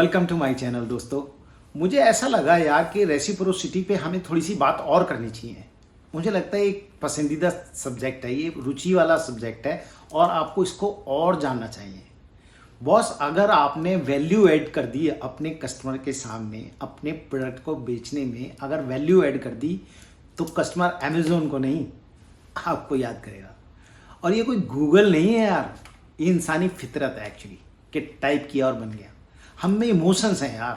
Welcome to my channel दोस्तों। मुझे ऐसा लगा यार कि रेसिप्रोसिटी पे हमें थोड़ी सी बात और करनी चाहिए। मुझे लगता है एक पसंदीदा सब्जेक्ट है, ये रुचि वाला सब्जेक्ट है और आपको इसको और जानना चाहिए। बॉस, अगर आपने वैल्यू ऐड कर दी अपने कस्टमर के सामने, अपने प्रोडक्ट को बेचने में अगर वैल्यू ऐड कर दी तो कस्टमर अमेजोन को नहीं, आपको याद करेगा। और ये कोई गूगल नहीं है यार, ये इंसानी फितरत है एक्चुअली कि टाइप किया और बन गया। हम में इमोशंस हैं यार।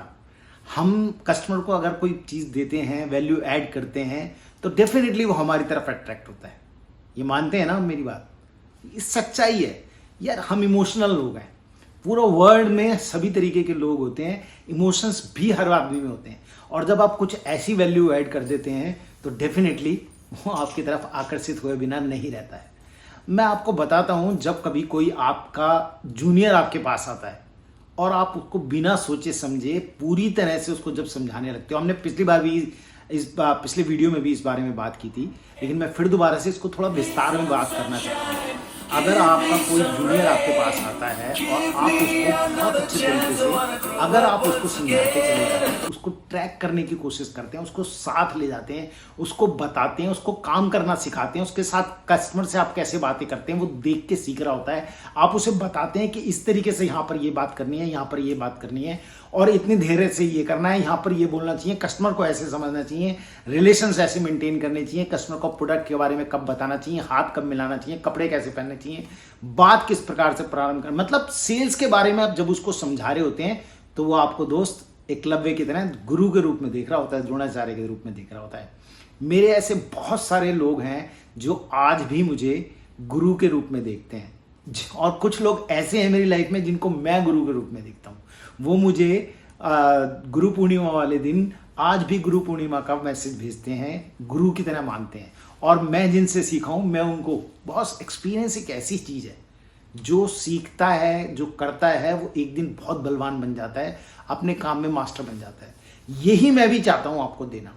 हम कस्टमर को अगर कोई चीज़ देते हैं, वैल्यू ऐड करते हैं तो डेफिनेटली वो हमारी तरफ अट्रैक्ट होता है। ये मानते हैं ना मेरी बात? ये सच्चाई है यार। हम इमोशनल लोग हैं। पूरा वर्ल्ड में सभी तरीके के लोग होते हैं, इमोशंस भी हर आदमी में होते हैं। और जब आप कुछ ऐसी वैल्यू ऐड कर देते हैं तो डेफिनेटली वो आपकी तरफ आकर्षित हुए बिना नहीं रहता है। मैं आपको बताता हूँ, जब कभी कोई आपका जूनियर आपके पास आता है और आप उसको बिना सोचे समझे पूरी तरह से उसको जब समझाने लगते हो, हमने पिछली बार भी पिछले वीडियो में भी इस बारे में बात की थी, लेकिन मैं फिर दोबारा से इसको थोड़ा विस्तार में बात करना चाहता हूँ। अगर आपका कोई जूनियर आपके पास आता है और आप उसको बहुत अच्छे तरीके से अगर आप उसको समझाते चले जाते हैं, उसको ट्रैक करने की कोशिश करते हैं, उसको साथ ले जाते हैं, उसको बताते हैं, उसको काम करना सिखाते हैं, उसके साथ कस्टमर से आप कैसे बातें करते हैं वो देख के सीख रहा होता है। आप उसे बताते हैं कि इस तरीके से यहाँ पर ये बात करनी है, यहाँ पर ये बात करनी है और इतनी धैर्य से ये करना है, यहाँ पर ये बोलना चाहिए, कस्टमर को ऐसे समझना चाहिए, रिलेशंस ऐसे मेंटेन करने चाहिए, कस्टमर को प्रोडक्ट के बारे में कब बताना चाहिए, हाथ कब मिलाना चाहिए, कपड़े कैसे पहनने चाहिए, बात किस प्रकार से प्रारंभ करना। मतलब सेल्स के बारे में आप जब उसको समझा रहे होते हैं तो वो आपको दोस्त एकलव्य की तरह गुरु के रूप में देख रहा होता है, द्रोणाचार्य के रूप में देख रहा होता है। मेरे ऐसे बहुत सारे लोग हैं जो आज भी मुझे गुरु के रूप में देखते हैं और कुछ लोग ऐसे हैं मेरी लाइफ में जिनको मैं गुरु के रूप में देखता हूँ। वो मुझे गुरु पूर्णिमा वाले दिन आज भी गुरु पूर्णिमा का मैसेज भेजते हैं, गुरु की तरह मानते हैं। और मैं जिनसे सीखा हूँ, मैं उनको बहुत एक्सपीरियंस एक ऐसी चीज़ है, जो सीखता है, जो करता है, वो एक दिन बहुत बलवान बन जाता है, अपने काम में मास्टर बन जाता है। यही मैं भी चाहता हूँ आपको देना।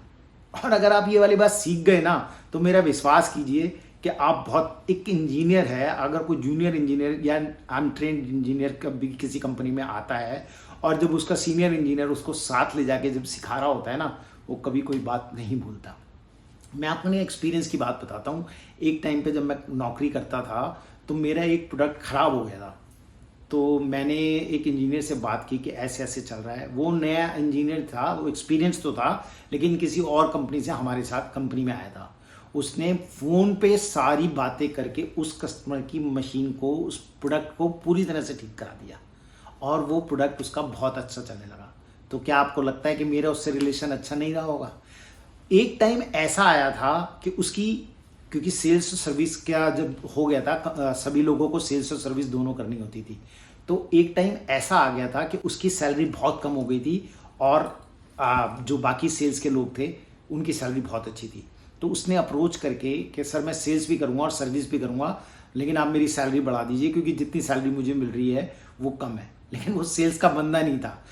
और अगर आप ये वाली बात सीख गए ना तो मेरा विश्वास कीजिए कि आप बहुत, एक इंजीनियर है, अगर कोई जूनियर इंजीनियर या अनट्रेंड इंजीनियर कभी किसी कंपनी में आता है और जब उसका सीनियर इंजीनियर उसको साथ ले जाके जब सिखा रहा होता है ना, वो कभी कोई बात नहीं भूलता। मैं अपने एक्सपीरियंस की बात बताता हूँ। एक टाइम पे जब मैं नौकरी करता था तो मेरा एक प्रोडक्ट ख़राब हो गया था। तो मैंने एक इंजीनियर से बात की कि ऐसे ऐसे चल रहा है। वो नया इंजीनियर था, वो एक्सपीरियंस तो था लेकिन किसी और कंपनी से हमारे साथ कंपनी में आया था। उसने फ़ोन पे सारी बातें करके उस कस्टमर की मशीन को, उस प्रोडक्ट को पूरी तरह से ठीक करा दिया और वो प्रोडक्ट उसका बहुत अच्छा चलने लगा। तो क्या आपको लगता है कि मेरा उससे रिलेशन अच्छा नहीं रहा होगा? एक टाइम ऐसा आया था कि उसकी, क्योंकि सेल्स और सर्विस क्या जब हो गया था, सभी लोगों को सेल्स और सर्विस दोनों करनी होती थी। तो एक टाइम ऐसा आ गया था कि उसकी सैलरी बहुत कम हो गई थी और जो बाकी सेल्स के लोग थे उनकी सैलरी बहुत अच्छी थी। तो उसने अप्रोच करके कि सर मैं सेल्स भी करूँगा और सर्विस भी करूँगा, लेकिन आप मेरी सैलरी बढ़ा दीजिए क्योंकि जितनी सैलरी मुझे मिल रही है वो कम है। लेकिन वो सेल्स का बंदा नहीं था।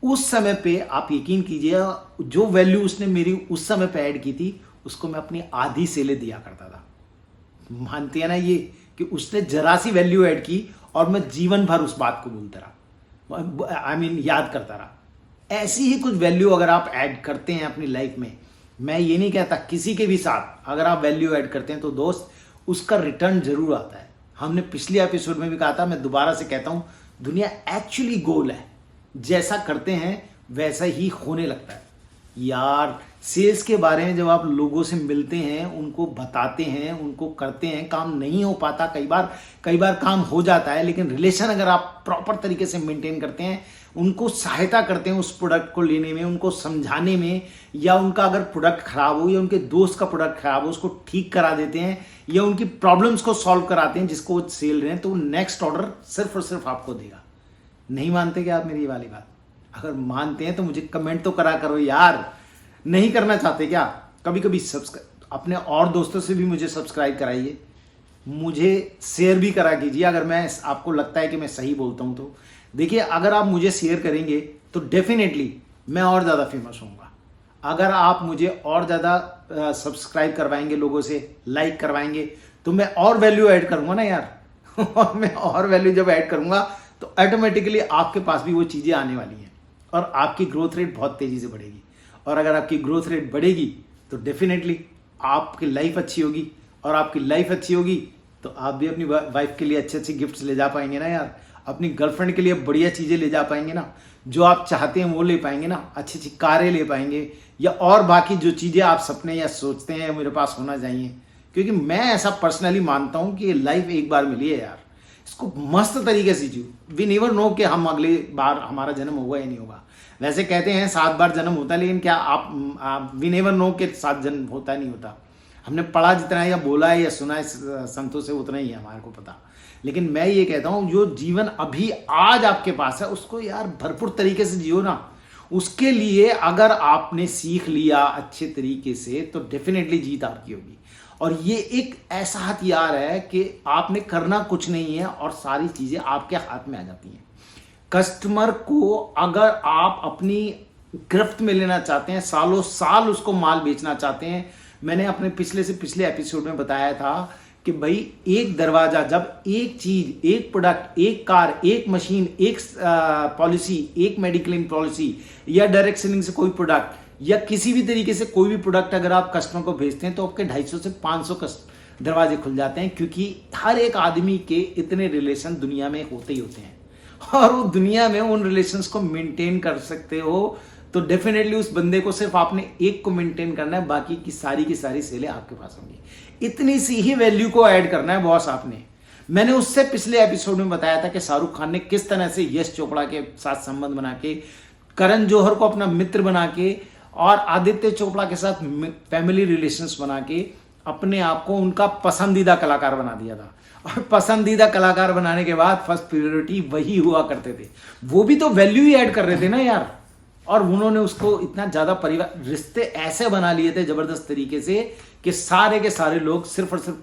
उस समय पे आप यकीन कीजिए, जो वैल्यू उसने मेरी उस समय पे ऐड की थी उसको मैं अपनी आधी सेलें दिया करता था। मानते हैं ना ये कि उसने जरा सी वैल्यू ऐड की और मैं जीवन भर उस बात को भूलता रहा, याद करता रहा। ऐसी ही कुछ वैल्यू अगर आप ऐड करते हैं अपनी लाइफ में, मैं ये नहीं कहता किसी के भी साथ अगर आप वैल्यू ऐड करते हैं तो दोस्त उसका रिटर्न जरूर आता है। हमने पिछले एपिसोड में भी कहा था, मैं दोबारा से कहता हूँ, दुनिया एक्चुअली गोल है। जैसा करते हैं वैसा ही होने लगता है यार। सेल्स के बारे में जब आप लोगों से मिलते हैं, उनको बताते हैं, उनको करते हैं, काम नहीं हो पाता, कई बार काम हो जाता है, लेकिन रिलेशन अगर आप प्रॉपर तरीके से मेंटेन करते हैं, उनको सहायता करते हैं उस प्रोडक्ट को लेने में, उनको समझाने में, या उनका अगर प्रोडक्ट खराब हो या उनके दोस्त का प्रोडक्ट खराब हो उसको ठीक करा देते हैं या उनकी प्रॉब्लम्स को सॉल्व कराते हैं जिसको वो सेल रहे हैं, तो नेक्स्ट ऑर्डर सिर्फ और सिर्फ आपको देगा। नहीं मानते क्या आप मेरी ये वाली बात? अगर मानते हैं तो मुझे कमेंट तो करा करो यार। नहीं करना चाहते क्या? कभी कभी सब्सक्राइब अपने और दोस्तों से भी मुझे सब्सक्राइब कराइए, मुझे शेयर भी करा कीजिए अगर मैं, आपको लगता है कि मैं सही बोलता हूं तो। देखिए, अगर आप मुझे शेयर करेंगे तो डेफिनेटली मैं और ज़्यादा फेमस होऊंगा। अगर आप मुझे और ज़्यादा सब्सक्राइब करवाएंगे, लोगों से लाइक करवाएंगे, तो मैं और वैल्यू ऐड करूंगा ना यार। और मैं और वैल्यू जब ऐड करूंगा तो ऑटोमेटिकली आपके पास भी वो चीज़ें आने वाली हैं और आपकी ग्रोथ रेट बहुत तेज़ी से बढ़ेगी। और अगर आपकी ग्रोथ रेट बढ़ेगी तो डेफिनेटली आपकी लाइफ अच्छी होगी, और आपकी लाइफ अच्छी होगी तो आप भी अपनी वाइफ के लिए अच्छे अच्छे गिफ्ट्स ले जा पाएंगे ना यार, अपनी गर्लफ्रेंड के लिए बढ़िया चीज़ें ले जा पाएंगे ना, जो आप चाहते हैं वो ले पाएंगे ना, अच्छी अच्छी कारें ले पाएंगे, या और बाकी जो चीज़ें आप सपने या सोचते हैं मेरे पास होना चाहिए। क्योंकि मैं ऐसा पर्सनली मानता हूँ कि ये लाइफ एक बार मिली है यार, इसको मस्त तरीके से जियो। वी नेवर नो कि हम अगली बार हमारा जन्म होगा या नहीं होगा। वैसे कहते हैं 7 बार जन्म होता है, लेकिन क्या आप वी नेवर नो कि 7 जन्म होता नहीं होता। हमने पढ़ा जितना है या बोला है या सुना है संतों से उतना ही है हमारे को पता। लेकिन मैं ये कहता हूँ जो जीवन अभी आज आपके पास है उसको यार भरपूर तरीके से जियो ना। उसके लिए अगर आपने सीख लिया अच्छे तरीके से तो डेफिनेटली जीत आपकी होगी। और ये एक ऐसा हथियार है कि आपने करना कुछ नहीं है और सारी चीजें आपके हाथ में आ जाती हैं। कस्टमर को अगर आप अपनी गिरफ्त में लेना चाहते हैं, सालों साल उसको माल बेचना चाहते हैं, मैंने अपने पिछले से पिछले एपिसोड में बताया था कि भाई एक दरवाजा, जब एक चीज, एक प्रोडक्ट, एक कार, एक मशीन, एक पॉलिसी, एक मेडिक्लेम पॉलिसी या डायरेक्ट सेलिंग से कोई प्रोडक्ट या किसी भी तरीके से कोई भी प्रोडक्ट अगर आप कस्टमर को भेजते हैं तो आपके 250 से 500 दरवाजे खुल जाते हैं। क्योंकि हर एक आदमी के इतने रिलेशन दुनिया में होते ही होते हैं, और वो दुनिया में उन रिलेशंस को मेंटेन कर सकते हो तो डेफिनेटली उस बंदे को सिर्फ आपने एक को मेंटेन करना है, बाकी की सारी सेलें आपके पास होंगी। इतनी सी ही वैल्यू को ऐड करना है बॉस आपने। मैंने उससे पिछले एपिसोड में बताया था कि शाहरुख खान ने किस तरह से यश चोपड़ा के साथ संबंध बना के, करण जौहर को अपना मित्र बना के और आदित्य चोपड़ा के साथ फैमिली रिलेशंस बना के अपने आप को उनका पसंदीदा कलाकार बना दिया था। और पसंदीदा कलाकार बनाने के बाद फर्स्ट प्रायोरिटी वही हुआ करते थे। वो भी तो वैल्यू ही ऐड कर रहे थे ना यार। और उन्होंने उसको इतना ज्यादा परिवार रिश्ते ऐसे बना लिए थे जबरदस्त तरीके से कि सारे के सारे लोग सिर्फ और सिर्फ,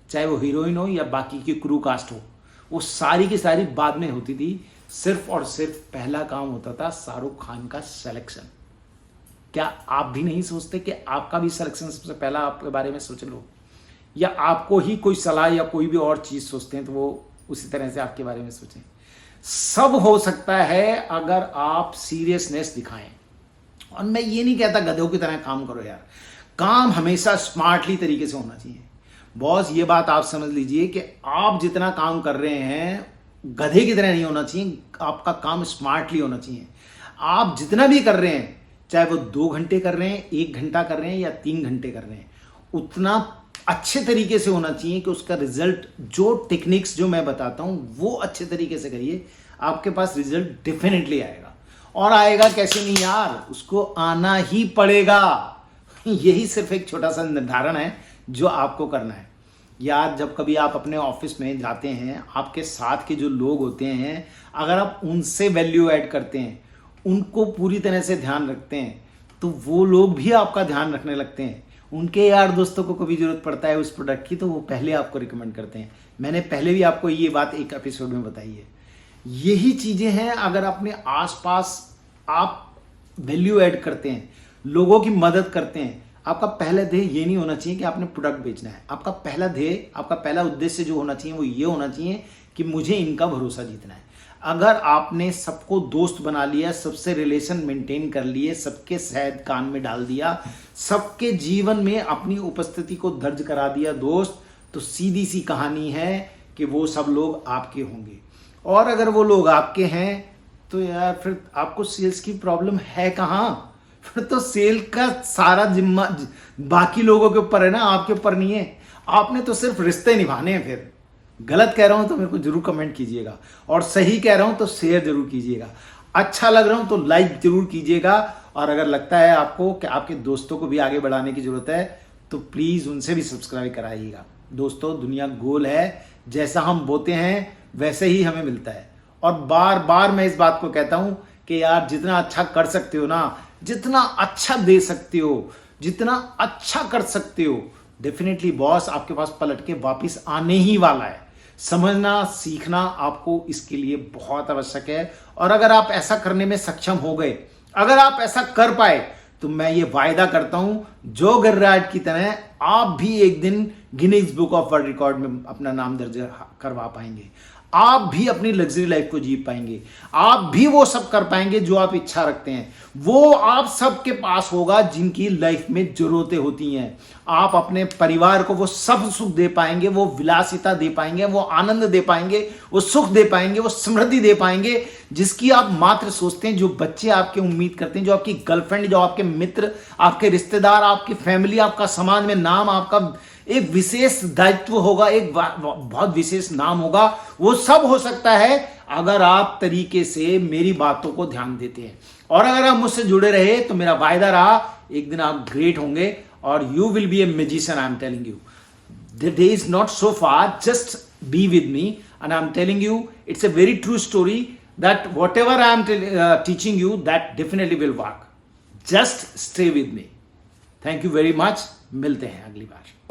चाहे वो हीरोइन हो या बाकी की क्रू कास्ट हो, वो सारी की सारी बाद में होती थी। सिर्फ और सिर्फ पहला काम होता था शाहरुख खान का सिलेक्शन। क्या आप भी नहीं सोचते कि आपका भी सिलेक्शन सबसे पहला आपके बारे में सोच लो, या आपको ही कोई सलाह या कोई भी और चीज सोचते हैं तो वो उसी तरह से आपके बारे में सोचें। सब हो सकता है अगर आप सीरियसनेस दिखाएं। और मैं ये नहीं कहता गधों की तरह काम करो यार, काम हमेशा स्मार्टली तरीके से होना चाहिए। बॉस ये बात आप समझ लीजिए कि आप जितना काम कर रहे हैं गधे की तरह नहीं होना चाहिए, आपका काम स्मार्टली होना चाहिए। आप जितना भी कर रहे हैं, चाहे वो 2 घंटे कर रहे हैं, 1 घंटा कर रहे हैं या 3 घंटे कर रहे हैं, उतना अच्छे तरीके से होना चाहिए कि उसका रिजल्ट, जो टेक्निक्स जो मैं बताता हूं वो अच्छे तरीके से करिए, आपके पास रिजल्ट डेफिनेटली आएगा। और आएगा कैसे नहीं यार, उसको आना ही पड़ेगा। यही सिर्फ एक छोटा सा निर्धारण है जो आपको करना है यार। जब कभी आप अपने ऑफिस में जाते हैं, आपके साथ के जो लोग होते हैं, अगर आप उनसे वैल्यू ऐड करते हैं, उनको पूरी तरह से ध्यान रखते हैं, तो वो लोग भी आपका ध्यान रखने लगते हैं। उनके यार दोस्तों को कभी जरूरत पड़ता है उस प्रोडक्ट की तो वो पहले आपको रिकमेंड करते हैं। मैंने पहले भी आपको ये बात एक एपिसोड में बताई है। यही चीजें हैं, अगर अपने आसपास आप वैल्यू ऐड करते हैं, लोगों की मदद करते हैं, आपका पहला ध्येय ये नहीं होना चाहिए कि आपने प्रोडक्ट बेचना है। आपका पहला ध्येय, आपका पहला उद्देश्य जो होना चाहिए वो ये होना चाहिए कि मुझे इनका भरोसा जीतना है। अगर आपने सबको दोस्त बना लिया, सबसे रिलेशन मेंटेन कर लिए, सबके शहद कान में डाल दिया, सबके जीवन में अपनी उपस्थिति को दर्ज करा दिया दोस्त, तो सीधी सी कहानी है कि वो सब लोग आपके होंगे। और अगर वो लोग आपके हैं तो यार फिर आपको सेल्स की प्रॉब्लम है कहाँ? फिर तो सेल का सारा जिम्मा बाकी लोगों के ऊपर है ना, आपके ऊपर नहीं है। आपने तो सिर्फ रिश्ते निभाने हैं। फिर गलत कह रहा हूं तो मेरे को जरूर कमेंट कीजिएगा, और सही कह रहा हूं तो शेयर जरूर कीजिएगा। अच्छा लग रहा हूं तो लाइक जरूर कीजिएगा, और अगर लगता है आपको कि आपके दोस्तों को भी आगे बढ़ाने की जरूरत है तो प्लीज उनसे भी सब्सक्राइब कराइएगा। दोस्तों, दुनिया गोल है, जैसा हम बोते हैं वैसे ही हमें मिलता है। और बार बार मैं इस बात को कहता हूं कि यार जितना अच्छा कर सकते हो ना, जितना अच्छा दे सकते हो, जितना अच्छा कर सकते हो, डेफिनेटली बॉस आपके पास पलट के वापिस आने ही वाला है। समझना, सीखना आपको इसके लिए बहुत आवश्यक है। और अगर आप ऐसा करने में सक्षम हो गए, अगर आप ऐसा कर पाए, तो मैं ये वायदा करता हूं जो गर्राट की तरह आप भी एक दिन Guinness book of world record में अपना नाम दर्ज करवा पाएंगे। आप भी अपनी लग्जरी लाइफ को जी पाएंगे, आप भी वो सब कर पाएंगे जो आप इच्छा रखते हैं। वो आप सबके पास होगा जिनकी लाइफ में जरूरतें होती हैं। आप अपने परिवार को वो सब सुख दे पाएंगे, वो विलासिता दे पाएंगे, वो आनंद दे पाएंगे, वो सुख दे पाएंगे, वो समृद्धि दे पाएंगे जिसकी आप मात्र सोचते हैं। जो बच्चे आपके उम्मीद करते हैं, जो आपकी गर्लफ्रेंड, जो आपके मित्र, आपके रिश्तेदार, आपकी फैमिली, आपका समाज में नाम, आपका एक विशेष दायित्व होगा, एक बहुत विशेष नाम होगा, वो सब हो सकता है अगर आप तरीके से मेरी बातों को ध्यान देते हैं। और अगर आप मुझसे जुड़े रहे तो मेरा वायदा रहा, एक दिन आप ग्रेट होंगे और you will be A magician. I am telling you, the day is not so far, just be with me and I am telling you it's a very true story that what ever I am teaching you that definitely will work. Just stay with me. Thank you very much. मिलते हैं अगली बार।